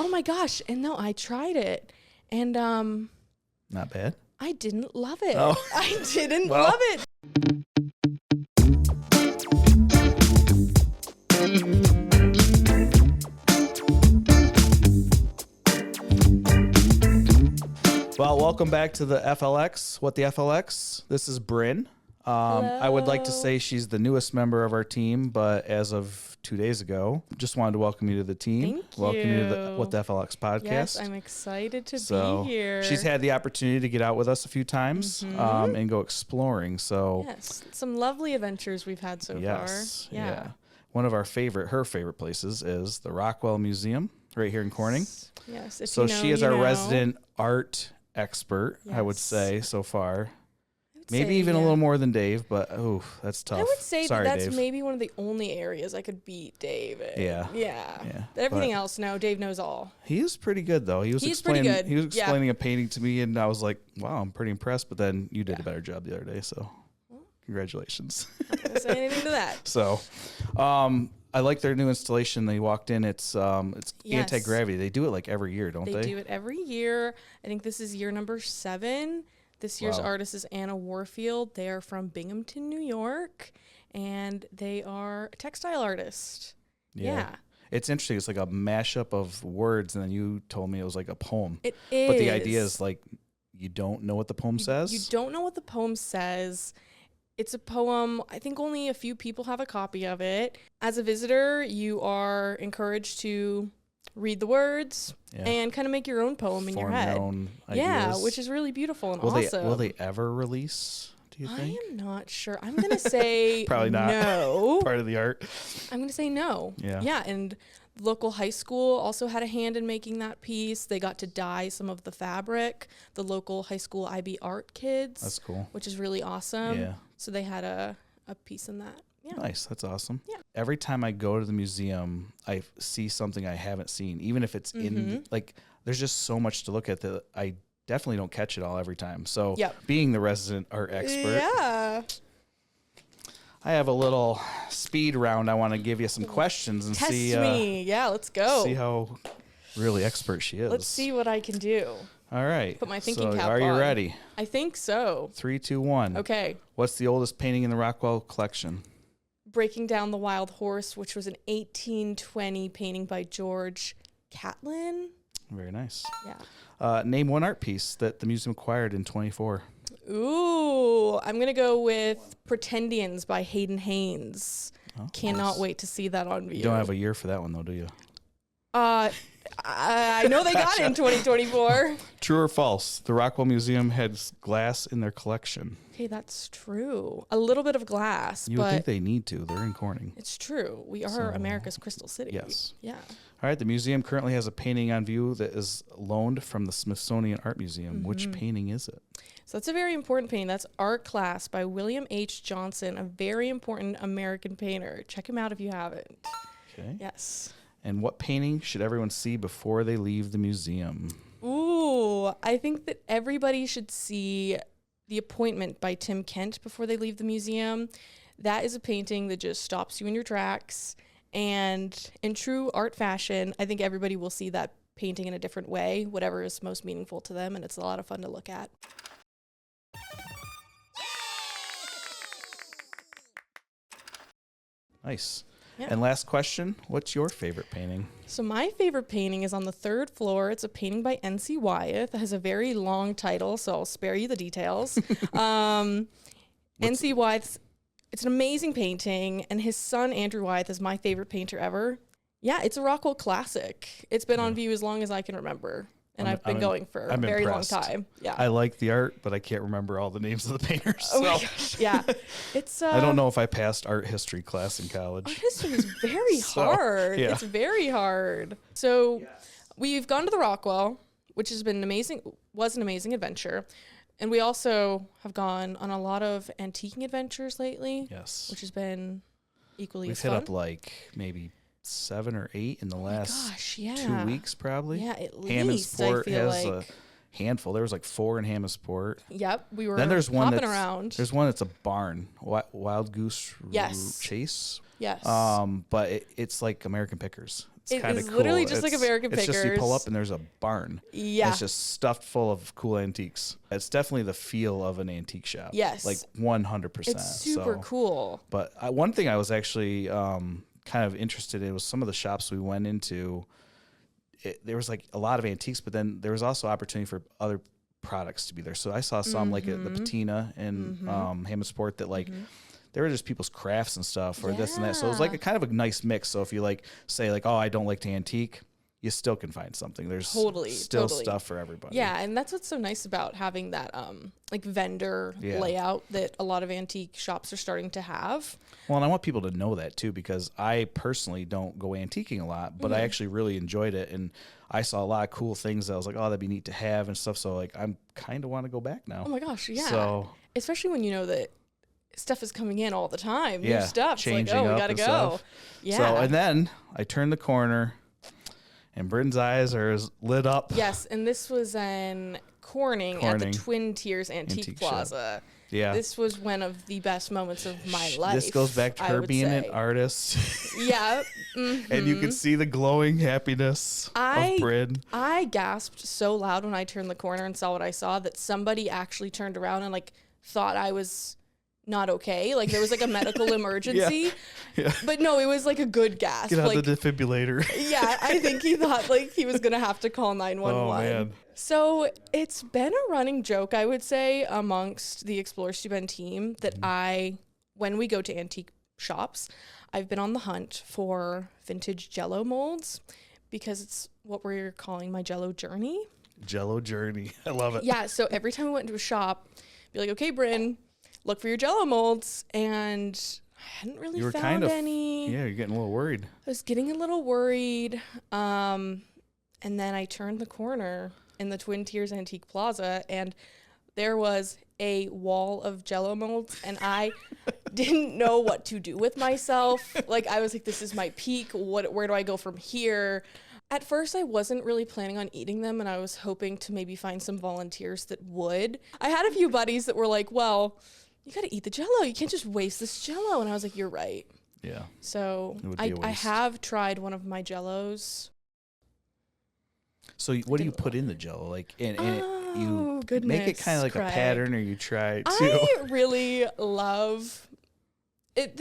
Oh my gosh. And no, I tried it. And Not bad. I didn't love it. Oh. I didn't love it. Well, welcome back to the FLX. What the FLX? This is Bryn. I would like to say she's the newest member of our team, but as of 2 days ago, just wanted to welcome you to the team. Thank welcome you to the you. What the FLX podcast. Yes, I'm excited to be here. She's had the opportunity to get out with us a few times and go exploring. So yes, some lovely adventures we've had so far. Yeah. One of her favorite places is the Rockwell Museum right here in Corning. Yes. So she is our resident art expert, I would say, so far. Maybe even a little more than Dave, but that's tough. I would say that's Dave. Maybe one of the only areas I could beat Dave in. Yeah. Everything else, no, Dave knows all. He is pretty good though. He was explaining a painting to me, and I was like, "Wow, I'm pretty impressed." But then you did a better job the other day, so congratulations. Not gonna say anything to that. So, I like their new installation. They walked in. It's anti-gravity. They do it like every year, don't they? They do it every year. I think this is year number 7. This year's artist is Anna Warfield. They are from Binghamton, New York, and they are a textile artist. Yeah. It's interesting. It's like a mashup of words, and then you told me it was like a poem. It is. But the idea is like you don't know what the poem says? You don't know what the poem says. It's a poem. I think only a few people have a copy of it. As a visitor, you are encouraged to read the words and kind of make your own poem in your head. Your own ideas. Yeah, which is really beautiful and awesome. Will they ever release, do you think? I am not sure. I'm going to say probably not. No. Part of the art. I'm going to say no. Yeah. Yeah, and local high school also had a hand in making that piece. They got to dye some of the fabric. The local high school IB art kids. That's cool. Which is really awesome. Yeah. So they had a piece in that. Yeah. Nice. That's awesome. Yeah. Every time I go to the museum, I see something I haven't seen, even if it's in, like, there's just so much to look at that I definitely don't catch it all every time. So being the resident art expert, I have a little speed round. I want to give you some questions and Test see. me. Yeah, let's go. See how really expert she is. Let's see what I can do. All right. Put my thinking cap on. Are you ready? I think so. 3, 2, 1. Okay. What's the oldest painting in the Rockwell collection? Breaking Down the Wild Horse, which was an 1820 painting by George Catlin. Very nice. Yeah. Name one art piece that the museum acquired in 24. Ooh, I'm going to go with Pretendians by Hayden Haynes. Oh, Cannot wait to see that on view. You don't have a year for that one, though, do you? I know they got it in 2024. True or false? The Rockwell Museum has glass in their collection. Okay, that's true. A little bit of glass, You would think they need to. They're in Corning. It's true. We are America's Crystal City. Yes. Yeah. All right. The museum currently has a painting on view that is loaned from the Smithsonian Art Museum. Which painting is it? So that's a very important painting. That's Art Class by William H. Johnson, a very important American painter. Check him out if you haven't. Okay. Yes. And what painting should everyone see before they leave the museum? Ooh, I think that everybody should see The Appointment by Tim Kent before they leave the museum. That is a painting that just stops you in your tracks. And in true art fashion, I think everybody will see that painting in a different way, whatever is most meaningful to them, and it's a lot of fun to look at. Nice. Yeah. And last question, what's your favorite painting? So my favorite painting is on the 3rd floor. It's a painting by N.C. Wyeth. It has a very long title, so I'll spare you the details. N.C. Wyeth, it's an amazing painting, and his son, Andrew Wyeth, is my favorite painter ever. Yeah, it's a Rockwell classic. It's been on view as long as I can remember. And I've been going for a very long time. Yeah. I like the art, but I can't remember all the names of the painters. Oh my gosh. Yeah. It's I don't know if I passed art history class in college. Art history is very hard. Yeah. It's very hard. So we've gone to the Rockwell, which has been was an amazing adventure. And we also have gone on a lot of antiquing adventures lately. Yes. Which has been equally as fun. We've hit up like maybe 7 or 8 in the last 2 weeks, probably. Yeah, at least. Hammondsport has a handful. There was like 4 in Hammondsport. Yep, we were then there's one hopping around. There's one that's a barn, Wild Goose Chase. Yes. But it's like American Pickers. It kind of is cool. literally just like American It's Pickers. just you pull up and there's a barn. Yeah. It's just stuffed full of cool antiques. It's definitely the feel of an antique shop. Yes. Like 100%. It's super cool. But one thing I was actually kind of interested in was some of the shops we went into. There was like a lot of antiques, but then there was also opportunity for other products to be there. So I saw some like at the Patina and Hammond Sport that like they were just people's crafts and stuff or this and that. So it was like a kind of a nice mix. So if you like say like, oh, I don't like to antique, you still can find something. There's Totally. stuff for everybody. Yeah, and that's what's so nice about having that like vendor layout that a lot of antique shops are starting to have. Well, and I want people to know that too, because I personally don't go antiquing a lot, but I actually really enjoyed it, and I saw a lot of cool things that I was like, oh, that'd be neat to have and stuff. So like, I'm kind of want to go back now. Oh my gosh, yeah. So especially when you know that stuff is coming in all the time, new stuff. It's like, changing oh, we up gotta and go. stuff. Yeah. So and then I turned the corner, and Bryn's eyes are lit up. Yes, and this was in Corning at the Twin Tiers Antique Plaza. Yeah. This was one of the best moments of my life. This goes back to her being an artist. Yeah. And you can see the glowing happiness of Bryn. I gasped so loud when I turned the corner and saw what I saw that somebody actually turned around and like thought I was not okay. Like there was like a medical emergency. Yeah. But no, it was like a good gasp. Get out like, the defibrillator. Yeah, I think he thought like he was going to have to call 911. Oh, man. So it's been a running joke, I would say, amongst the Explore Stuben team that when we go to antique shops, I've been on the hunt for vintage Jell-O molds because it's what we're calling my Jell-O journey. Jell-O journey. I love it. Yeah, so every time we went into a shop, be like, okay, Bryn, look for your Jell-O molds. And I hadn't really found any. Yeah, you're getting a little worried. I was getting a little worried. And then I turned the corner in the Twin Tiers Antique Plaza, and there was a wall of Jell-O molds, and I didn't know what to do with myself. Like, I was like, this is my peak. Where do I go from here? At first, I wasn't really planning on eating them, and I was hoping to maybe find some volunteers that would. I had a few buddies that were like, well, you got to eat the Jell-O. You can't just waste this Jell-O. And I was like, you're right. Yeah. So I have tried one of my Jell-Os. So what do you put in the Jell-O? Like, and you goodness, make it kind of like Craig. a pattern, or you try to? I really love it.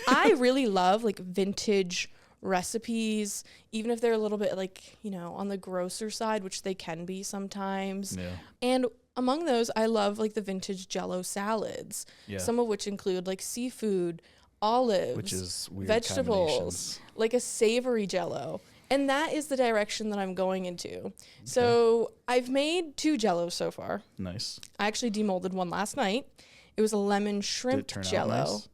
I really love like vintage recipes, even if they're a little bit like, on the grosser side, which they can be sometimes. Yeah. And among those, I love like the vintage Jell-O salads, some of which include like seafood, olives, which is weird vegetables, like a savory Jell-O. And that is the direction that I'm going into. Okay. So I've made 2 Jell-Os so far. Nice. I actually demolded one last night. It was a lemon shrimp Jell-O. Nice?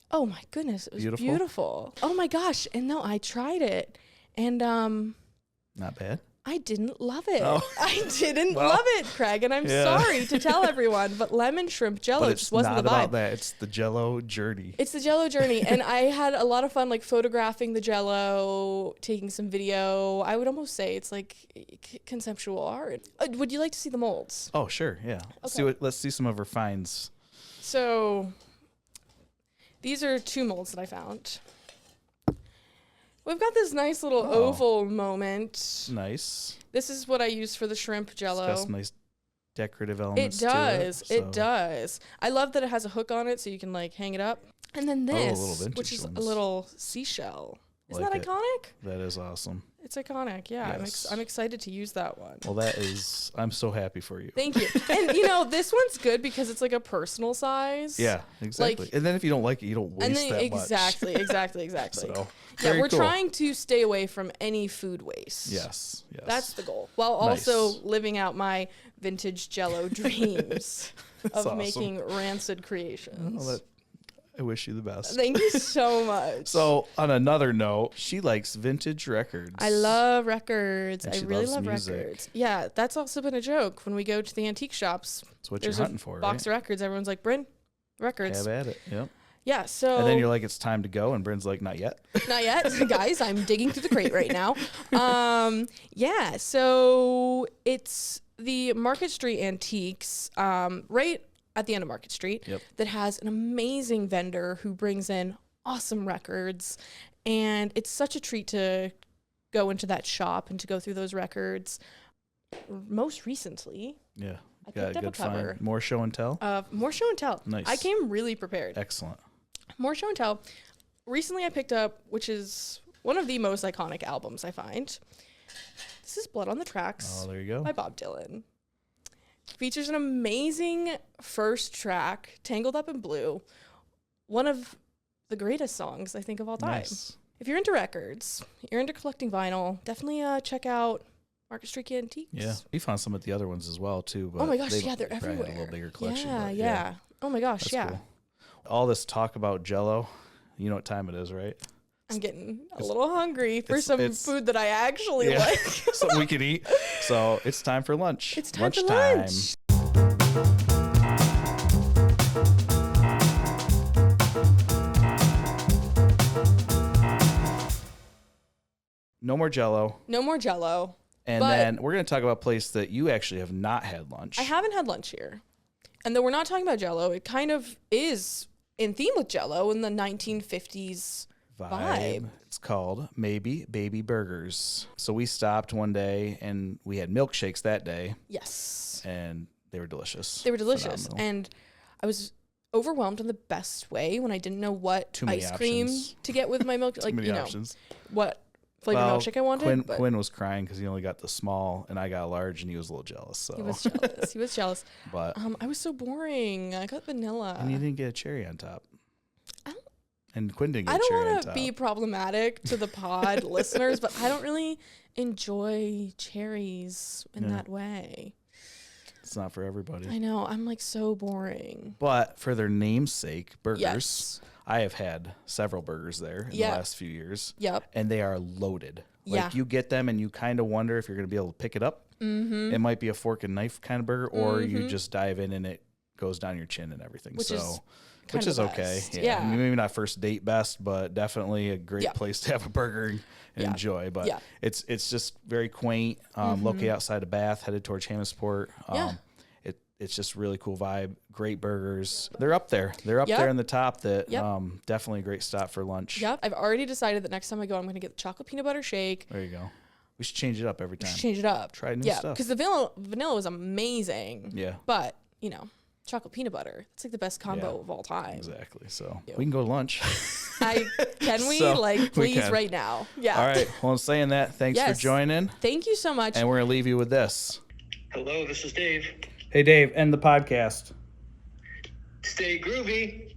Oh my goodness, it was beautiful. Oh my gosh. And no, I tried it. And not bad. I didn't love it. Oh. I didn't love it, Craig, and I'm sorry to tell everyone, but lemon shrimp Jell-O just wasn't the vibe. It's not about that. It's the Jell-O journey. It's the Jell-O journey, and I had a lot of fun, like photographing the Jell-O, taking some video. I would almost say it's like conceptual art. Would you like to see the molds? Oh, sure, yeah. Okay. Let's see some of her finds. So these are 2 molds that I found. We've got this nice little oval moment. Nice. This is what I use for the shrimp Jell-O. It's got some nice decorative elements. It does. I love that it has a hook on it so you can like hang it up. And then this, which is a little seashell. Isn't that iconic? That is awesome. It's iconic. Yeah, yes. I'm excited to use that one. Well, I'm so happy for you. Thank you. And this one's good because it's like a personal size. Yeah, exactly. Like, and then if you don't like it, you don't waste that much. Exactly. So, we're trying to stay away from any food waste. Yes. That's the goal. While also living out my vintage Jell-O dreams of making rancid creations. Well, I wish you the best. Thank you so much. So, on another note, she likes vintage records. I love records. I really love music. Records. Yeah, that's also been a joke. When we go to the antique shops, that's what you're hunting for, box of records. Everyone's like, Bryn, records. Have at it. Yep. Yeah, so... And then you're like, it's time to go, and Bryn's like, not yet. Not yet. Guys, I'm digging through the crate right now. Yeah, so it's the Market Street Antiques, right at the end of Market Street, that has an amazing vendor who brings in awesome records. And it's such a treat to go into that shop and to go through those records. Most recently, I picked up a cover. More show and tell? More show and tell. Nice. I came really prepared. Excellent. More show and tell. Recently I picked up, which is one of the most iconic albums I find. This is Blood on the Tracks. Oh, there you go. By Bob Dylan. Features an amazing first track, Tangled Up in Blue. One of the greatest songs, I think, of all time. Nice. If you're into records, you're into collecting vinyl, definitely check out Market Street Antiques. Yeah, we found some at the other ones as well, too. But oh my gosh, they're everywhere. Had a little bigger collection. Yeah. Oh my gosh, That's cool. All this talk about Jell-O, you know what time it is, right? I'm getting a little hungry for some food that I actually like. Something we can eat. So it's time for lunch. It's time for lunch. No more Jell-O. No more Jell-O. And then we're going to talk about a place that you actually have not had lunch. I haven't had lunch here. And though we're not talking about Jell-O, it kind of is in theme with Jell-O in the 1950s vibe. It's called Maybe Baby Burgers. So we stopped one day and we had milkshakes that day. Yes. And they were delicious. They were delicious. Phenomenal. And I was overwhelmed in the best way when I didn't know what ice cream to get with my milk. Like, Too many options. What flavor milkshake I wanted. Quinn was crying because he only got the small and I got a large and he was a little jealous. So he was jealous. He was jealous. But I was so boring. I got vanilla. And you didn't get a cherry on top. And Quinn didn't get a cherry on top. I don't want to be problematic to the pod listeners, but I don't really enjoy cherries in that way. It's not for everybody. I know. I'm like so boring. But for their namesake, burgers. Yes. I have had several burgers there in the last few years. Yep. And they are loaded. Like you get them and you kind of wonder if you're going to be able to pick it up. Mm-hmm. It might be a fork and knife kind of burger, or you just dive in and it goes down your chin and everything. Which is okay. Yeah. I mean, maybe not first date best, but definitely a great place to have a burger and enjoy. But it's just very quaint. Located outside of Bath, headed towards Hammondsport. It's just really cool vibe. Great burgers. They're up there. They're up there in the top. That definitely a great stop for lunch. Yep. I've already decided that next time I go, I'm going to get the chocolate peanut butter shake. There you go. We should change it up every time. Change it up. Try new stuff. Because the vanilla was amazing. Yeah. But, chocolate peanut butter. It's like the best combo of all time. Exactly. So we can go to lunch. Can we? Please right now. Yeah. All right. Well, in saying that, thanks for joining. Thank you so much. And we're going to leave you with this. Hello, this is Dave. Hey, Dave, end the podcast. Stay groovy.